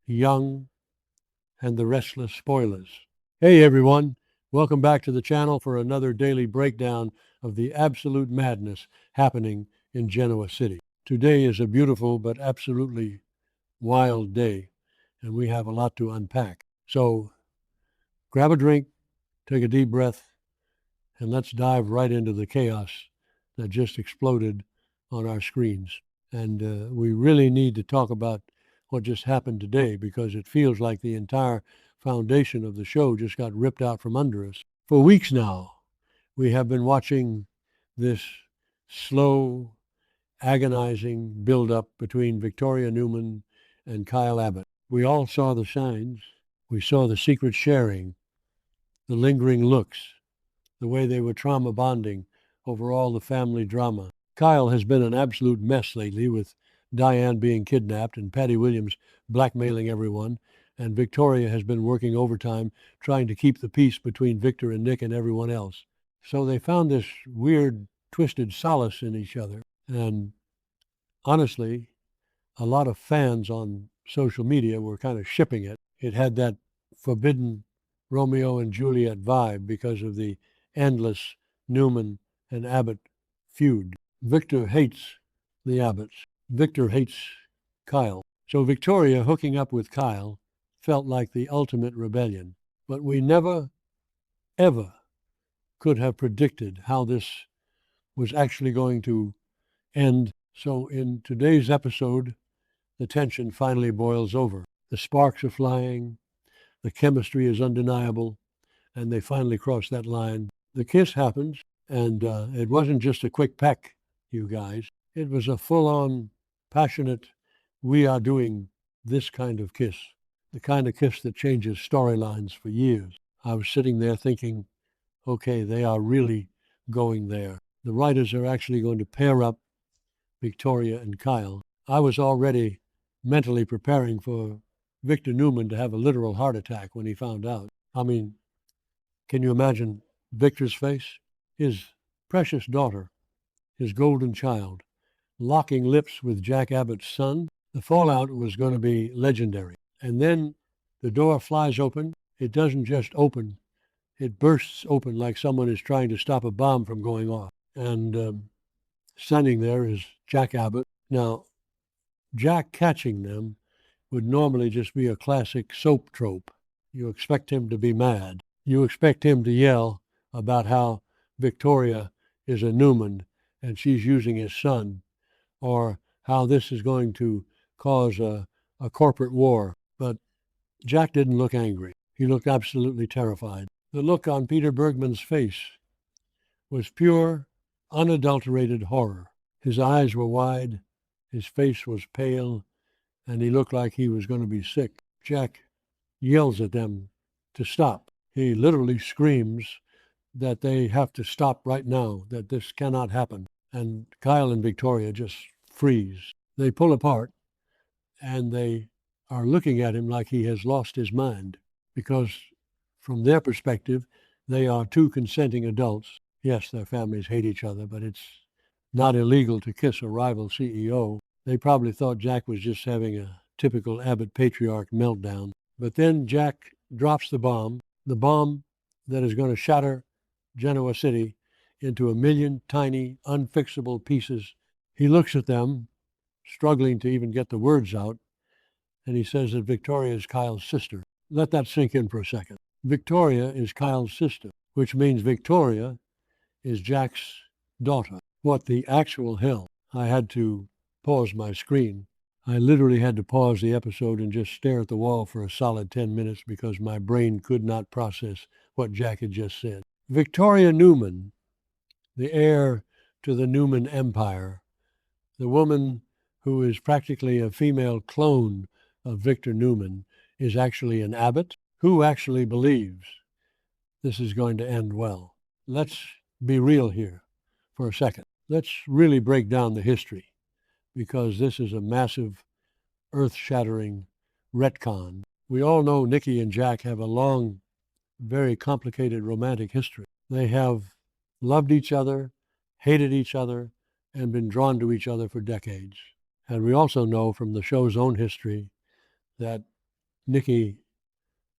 Young, and the Restless Spoilers. Hey everyone, welcome back to the channel for another daily breakdown of the absolute madness happening in Genoa City. Today is a beautiful but absolutely wild day, and we have a lot to unpack. So grab a drink, take a deep breath, and let's dive right into the chaos that just exploded on our screens. And we really need to talk about what just happened today because it feels like the entire foundation of the show just got ripped out from under us. For weeks now, we have been watching this slow, agonizing build-up between Victoria Newman and Kyle Abbott. We all saw the signs. We saw the secret sharing, the lingering looks, the way they were trauma bonding over all the family drama. Kyle has been an absolute mess lately, with Diane being kidnapped and Patty Williams blackmailing everyone, and Victoria has been working overtime trying to keep the peace between Victor and Nick and everyone else. So they found this weird, twisted solace in each other. And honestly, a lot of fans on social media were kind of shipping it. It had that forbidden Romeo and Juliet vibe because of the endless Newman and Abbott feud. Victor hates the Abbotts. Victor hates Kyle. So Victoria hooking up with Kyle felt like the ultimate rebellion. But we never, ever could have predicted how this was actually going to end. So in today's episode, the tension finally boils over. The sparks are flying, the chemistry is undeniable, and they finally cross that line. The kiss happens, and it wasn't just a quick peck, you guys. It was a full-on, passionate, we are doing this kind of kiss. The kind of kiss that changes storylines for years. I was sitting there thinking, okay, they are really going there. The writers are actually going to pair up Victoria and Kyle. I was already mentally preparing for Victor Newman to have a literal heart attack when he found out. I mean, can you imagine Victor's face? His precious daughter, his golden child, locking lips with Jack Abbott's son. The fallout was going to be legendary. And then the door flies open. It doesn't just open. It bursts open like someone is trying to stop a bomb from going off. And standing there is Jack Abbott. Now, Jack catching them would normally just be a classic soap trope. You expect him to be mad. You expect him to yell about how Victoria is a Newman and she's using his son, or how this is going to cause a corporate war. But Jack didn't look angry. He looked absolutely terrified. The look on Peter Bergman's face was pure, unadulterated horror. His eyes were wide, his face was pale, and he looked like he was going to be sick. Jack yells at them to stop. He literally screams that they have to stop right now, that this cannot happen. And Kyle and Victoria just freeze. They pull apart, and they are looking at him like he has lost his mind, because from their perspective, they are two consenting adults. Yes, their families hate each other, but it's not illegal to kiss a rival CEO. They probably thought Jack was just having a typical Abbott patriarch meltdown. But then Jack drops the bomb that is going to shatter Genoa City into a million tiny, unfixable pieces. He looks at them, struggling to even get the words out, and he says that Victoria is Kyle's sister. Let that sink in for a second. Victoria is Kyle's sister, which means Victoria is Jack's daughter. What the actual hell? I had to pause my screen. I literally had to pause the episode and just stare at the wall for a solid 10 minutes because my brain could not process what Jack had just said. Victoria Newman, the heir to the Newman Empire, the woman who is practically a female clone of Victor Newman, is actually an Abbott. Who actually believes this is going to end well? Let's be real here for a second. Let's really break down the history, because this is a massive, earth-shattering retcon. We all know Nikki and Jack have a long, very complicated romantic history. They have loved each other, hated each other, and been drawn to each other for decades. And we also know from the show's own history that Nikki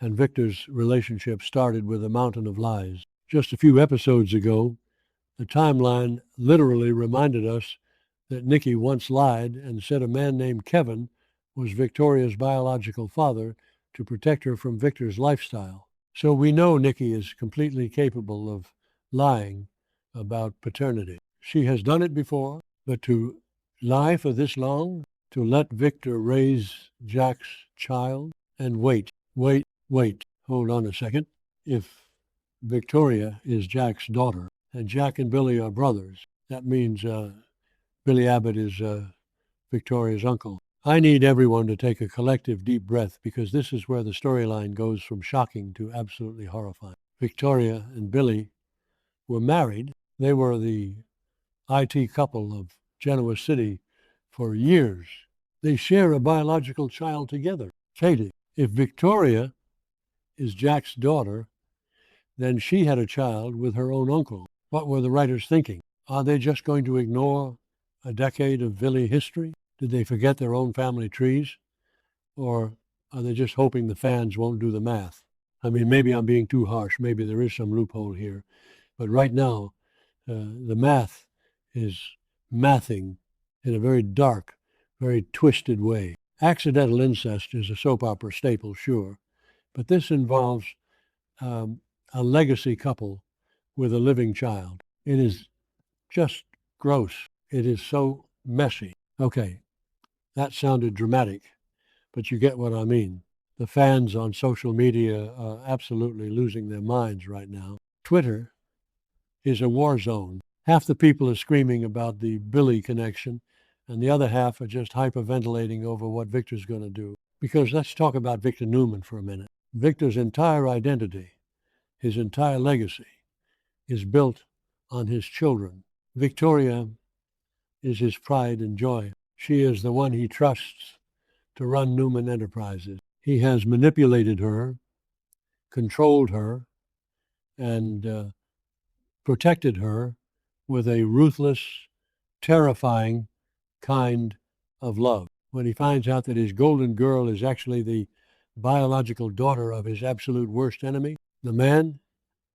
and Victor's relationship started with a mountain of lies. Just a few episodes ago, the timeline literally reminded us that Nikki once lied and said a man named Kevin was Victoria's biological father to protect her from Victor's lifestyle. So we know Nikki is completely capable of lying about paternity. She has done it before, but to lie for this long, to let Victor raise Jack's child, and wait, hold on a second. If Victoria is Jack's daughter and Jack and Billy are brothers, that means Billy Abbott is Victoria's uncle. I need everyone to take a collective deep breath because this is where the storyline goes from shocking to absolutely horrifying. Victoria and Billy were married. They were the IT couple of Genoa City for years. They share a biological child together. Katie, if Victoria is Jack's daughter, then she had a child with her own uncle. What were the writers thinking? Are they just going to ignore a decade of Billy history? Did they forget their own family trees? Or are they just hoping the fans won't do the math? I mean, maybe I'm being too harsh. Maybe there is some loophole here. But right now, the math is mathing in a very dark, very twisted way. Accidental incest is a soap opera staple, sure, but this involves a legacy couple with a living child. It is just gross. It is so messy. Okay, that sounded dramatic, but you get what I mean. The fans on social media are absolutely losing their minds right now. Twitter is a war zone. Half the people are screaming about the Billy connection, and the other half are just hyperventilating over what Victor's going to do. Because let's talk about Victor Newman for a minute. Victor's entire identity, his entire legacy, is built on his children. Victoria is his pride and joy. She is the one he trusts to run Newman Enterprises. He has manipulated her, controlled her, and protected her with a ruthless, terrifying kind of love. When he finds out that his golden girl is actually the biological daughter of his absolute worst enemy, the man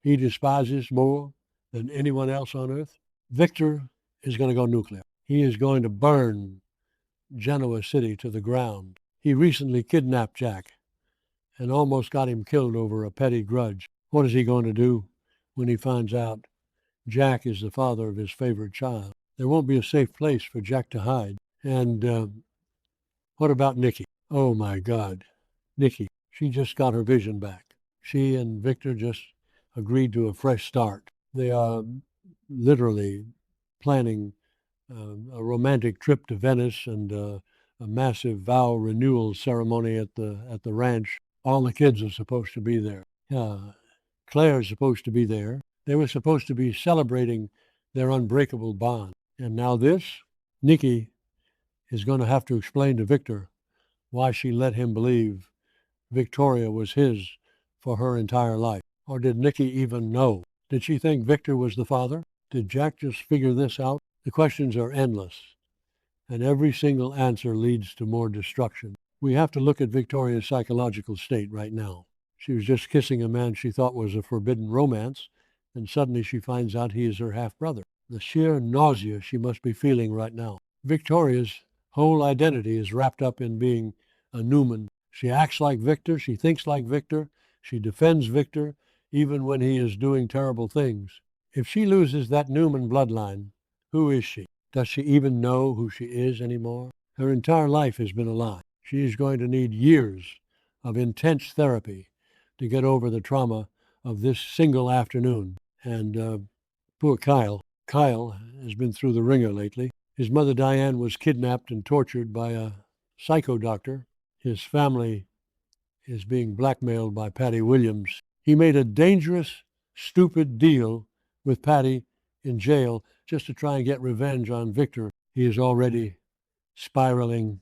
he despises more than anyone else on earth, Victor is going to go nuclear. He is going to burn Genoa City to the ground. He recently kidnapped Jack and almost got him killed over a petty grudge. What is he going to do when he finds out Jack is the father of his favorite child? There won't be a safe place for Jack to hide. And what about Nikki? Oh my God, Nikki. She just got her vision back. She and Victor just agreed to a fresh start. They are literally planning a romantic trip to Venice and a massive vow renewal ceremony at the ranch. All the kids are supposed to be there. Claire's supposed to be there. They were supposed to be celebrating their unbreakable bond. And now this, Nikki is going to have to explain to Victor why she let him believe Victoria was his for her entire life. Or did Nikki even know? Did she think Victor was the father? Did Jack just figure this out? The questions are endless, and every single answer leads to more destruction. We have to look at Victoria's psychological state right now. She was just kissing a man she thought was a forbidden romance, and suddenly she finds out he is her half-brother. The sheer nausea she must be feeling right now. Victoria's whole identity is wrapped up in being a Newman. She acts like Victor, she thinks like Victor, she defends Victor, even when he is doing terrible things. If she loses that Newman bloodline, who is she? Does she even know who she is anymore? Her entire life has been a lie. She is going to need years of intense therapy to get over the trauma of this single afternoon. And poor Kyle. Kyle has been through the ringer lately. His mother Diane was kidnapped and tortured by a psycho doctor. His family is being blackmailed by Patty Williams. He made a dangerous, stupid deal with Patty in jail just to try and get revenge on Victor. He is already spiraling,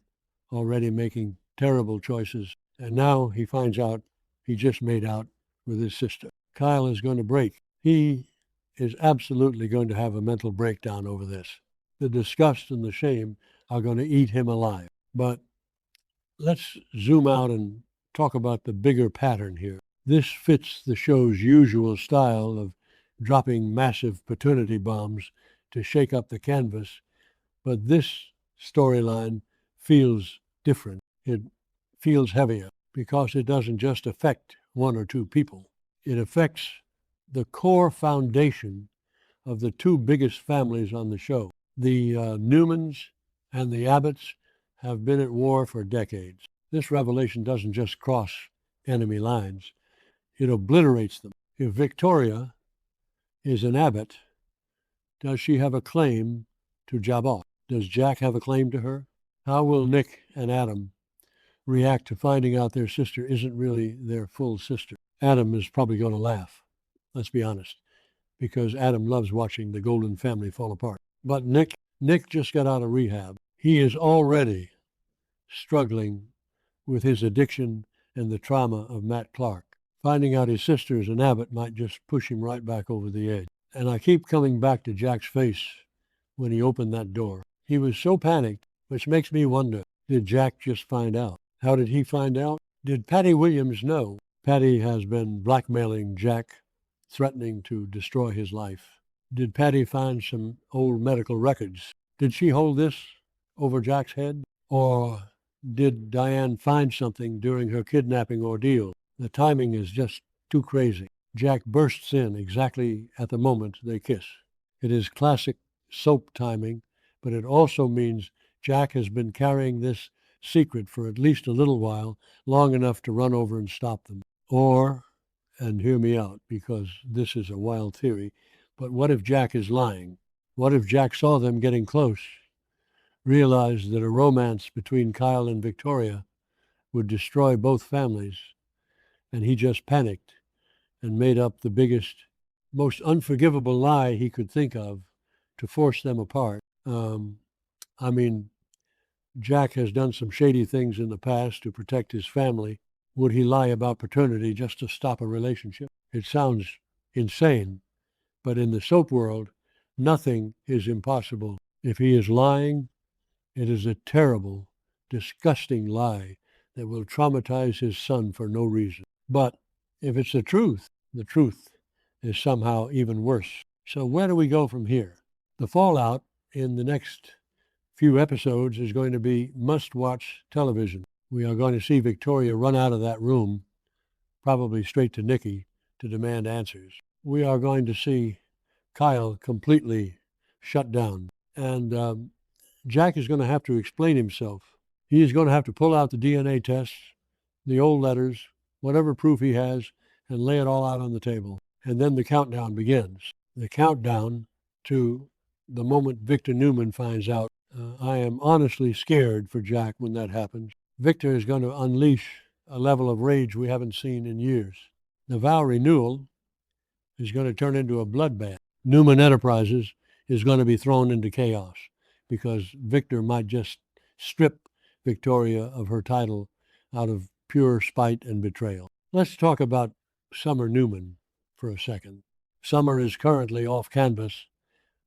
already making terrible choices. And now he finds out he just made out with his sister. Kyle is going to break. He is absolutely going to have a mental breakdown over this. The disgust and the shame are going to eat him alive. But let's zoom out and talk about the bigger pattern here. This fits the show's usual style of dropping massive paternity bombs to shake up the canvas, but this storyline feels different. It feels heavier because it doesn't just affect one or two people. It affects the core foundation of the two biggest families on the show. The Newmans and the Abbotts have been at war for decades. This revelation doesn't just cross enemy lines, it obliterates them. If Victoria is an Abbott, does she have a claim to Jabot? Does Jack have a claim to her? How will Nick and Adam react to finding out their sister isn't really their full sister? Adam is probably going to laugh, let's be honest, because Adam loves watching the Golden family fall apart. But Nick just got out of rehab. He is already struggling with his addiction and the trauma of Matt Clark. Finding out his sister is an Abbott might just push him right back over the edge. And I keep coming back to Jack's face when he opened that door. He was so panicked, which makes me wonder, did Jack just find out? How did he find out? Did Patty Williams know? Patty has been blackmailing Jack, threatening to destroy his life. Did Patty find some old medical records? Did she hold this over Jack's head? Or did Diane find something during her kidnapping ordeal? The timing is just too crazy. Jack bursts in exactly at the moment they kiss. It is classic soap timing, but it also means Jack has been carrying this secret for at least a little while, long enough to run over and stop them. Or, and hear me out, because this is a wild theory, but what if Jack is lying? What if Jack saw them getting close, realized that a romance between Kyle and Victoria would destroy both families, and he just panicked and made up the biggest, most unforgivable lie he could think of to force them apart? Jack has done some shady things in the past to protect his family. Would he lie about paternity just to stop a relationship? It sounds insane, but in the soap world, nothing is impossible. If he is lying, it is a terrible, disgusting lie that will traumatize his son for no reason. But if it's the truth is somehow even worse. So where do we go from here? The fallout in the next few episodes is going to be must-watch television. We are going to see Victoria run out of that room, probably straight to Nikki, to demand answers. We are going to see Kyle completely shut down. And Jack is going to have to explain himself. He is going to have to pull out the DNA tests, the old letters, whatever proof he has, and lay it all out on the table. And then the countdown begins. The countdown to the moment Victor Newman finds out. I am honestly scared for Jack when that happens. Victor is going to unleash a level of rage we haven't seen in years. The vow renewal is going to turn into a bloodbath. Newman Enterprises is going to be thrown into chaos because Victor might just strip Victoria of her title out of pure spite and betrayal. Let's talk about Summer Newman for a second. Summer is currently off canvas,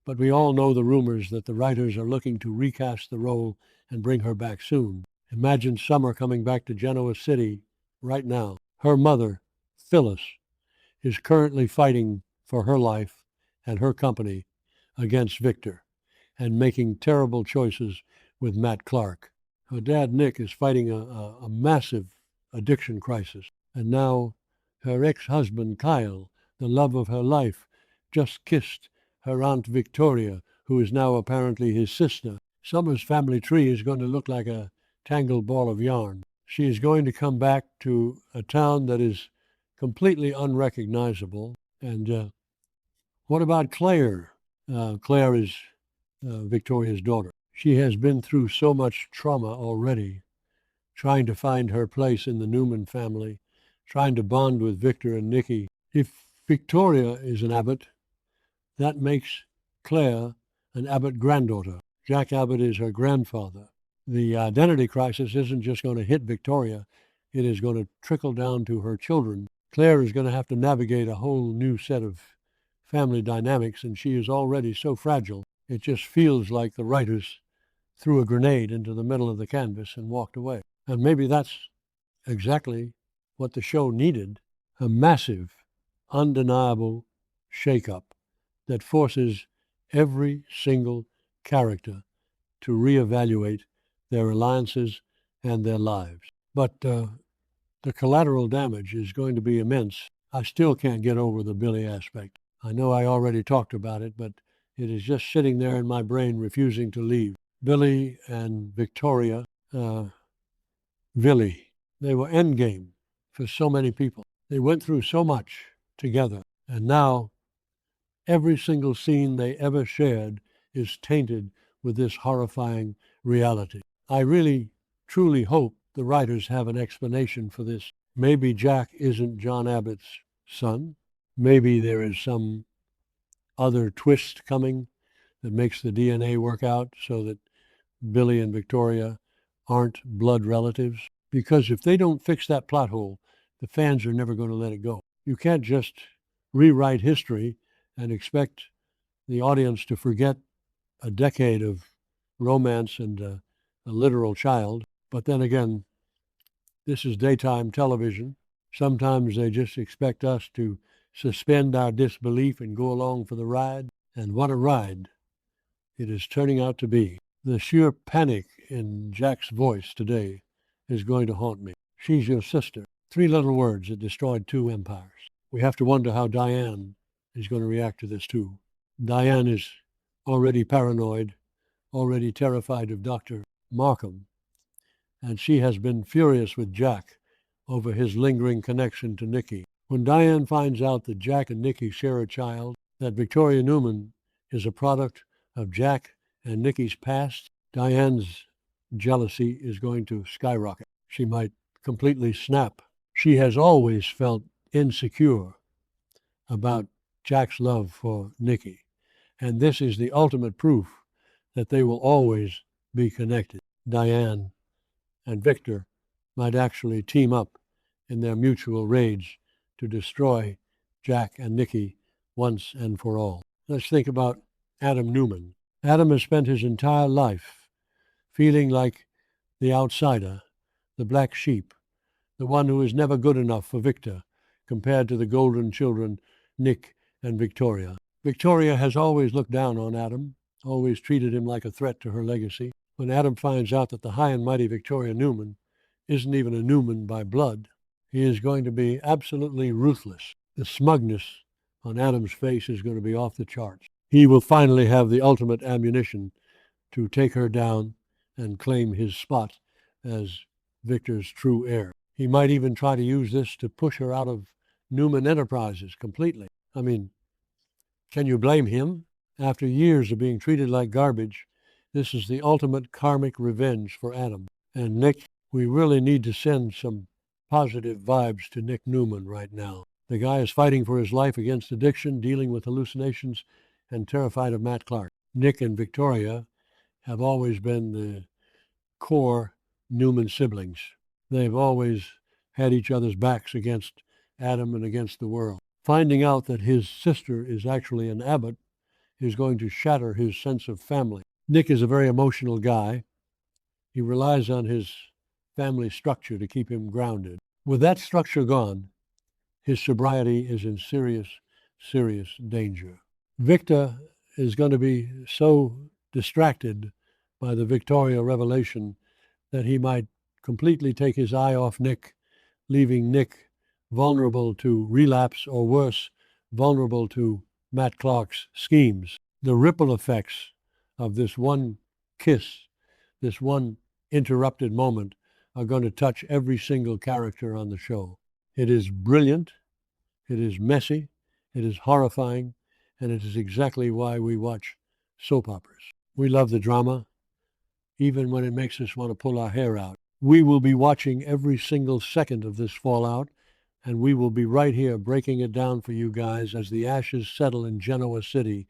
but we all know the rumors that the writers are looking to recast the role and bring her back soon. Imagine Summer coming back to Genoa City right now. Her mother, Phyllis, is currently fighting for her life and her company against Victor and making terrible choices with Matt Clark. Her dad, Nick, is fighting a massive addiction crisis. And now her ex-husband, Kyle, the love of her life, just kissed her Aunt Victoria, who is now apparently his sister. Summer's family tree is going to look like a tangled ball of yarn. She is going to come back to a town that is completely unrecognizable. And what about Claire? Claire is Victoria's daughter. She has been through so much trauma already, trying to find her place in the Newman family, trying to bond with Victor and Nikki. If Victoria is an Abbott, that makes Claire an Abbott granddaughter. Jack Abbott is her grandfather. The identity crisis isn't just going to hit Victoria, it is going to trickle down to her children. Claire is going to have to navigate a whole new set of family dynamics, and she is already so fragile. It just feels like the writers threw a grenade into the middle of the canvas and walked away. And maybe that's exactly what the show needed, a massive, undeniable shakeup that forces every single character to reevaluate their alliances and their lives. But the collateral damage is going to be immense. I still can't get over the Billy aspect. I know I already talked about it, but it is just sitting there in my brain, refusing to leave. Billy and Victoria, Villy, they were endgame for so many people. They went through so much together, and now every single scene they ever shared is tainted with this horrifying reality. I really, truly hope the writers have an explanation for this. Maybe Jack isn't John Abbott's son. Maybe there is some other twist coming that makes the DNA work out so that Billy and Victoria aren't blood relatives. Because if they don't fix that plot hole, the fans are never going to let it go. You can't just rewrite history and expect the audience to forget a decade of romance and a literal child. But then again, this is daytime television. Sometimes they just expect us to suspend our disbelief and go along for the ride. And what a ride it is turning out to be. The sheer panic in Jack's voice today is going to haunt me. She's your sister. 3 little words that destroyed 2 empires. We have to wonder how Diane is going to react to this too. Diane is already paranoid, already terrified of Dr. Markham, and she has been furious with Jack over his lingering connection to Nikki. When Diane finds out that Jack and Nikki share a child, that Victoria Newman is a product of Jack and Nikki's past, Diane's jealousy is going to skyrocket. She might completely snap. She has always felt insecure about Jack's love for Nikki, and this is the ultimate proof that they will always be connected. Diane and Victor might actually team up in their mutual rage to destroy Jack and Nikki once and for all. Let's think about Adam Newman. Adam has spent his entire life feeling like the outsider, the black sheep, the one who is never good enough for Victor compared to the golden children, Nick and Victoria. Victoria has always looked down on Adam, always treated him like a threat to her legacy. When Adam finds out that the high and mighty Victoria Newman isn't even a Newman by blood, he is going to be absolutely ruthless. The smugness on Adam's face is going to be off the charts. He will finally have the ultimate ammunition to take her down and claim his spot as Victor's true heir. He might even try to use this to push her out of Newman Enterprises completely. I mean, can you blame him? After years of being treated like garbage, this is the ultimate karmic revenge for Adam. And Nick, we really need to send some positive vibes to Nick Newman right now. The guy is fighting for his life against addiction, dealing with hallucinations, and terrified of Matt Clark. Nick and Victoria have always been the core Newman siblings. They've always had each other's backs against Adam and against the world. Finding out that his sister is actually an Abbott is going to shatter his sense of family. Nick is a very emotional guy. He relies on his family structure to keep him grounded. With that structure gone, his sobriety is in serious, serious danger. Victor is going to be so distracted by the Victoria revelation that he might completely take his eye off Nick, leaving Nick vulnerable to relapse or worse, vulnerable to Matt Clark's schemes. The ripple effects of this one kiss, this one interrupted moment, are going to touch every single character on the show. It is brilliant, it is messy, it is horrifying, and it is exactly why we watch soap operas. We love the drama, even when it makes us want to pull our hair out. We will be watching every single second of this fallout, and we will be right here breaking it down for you guys as the ashes settle in Genoa City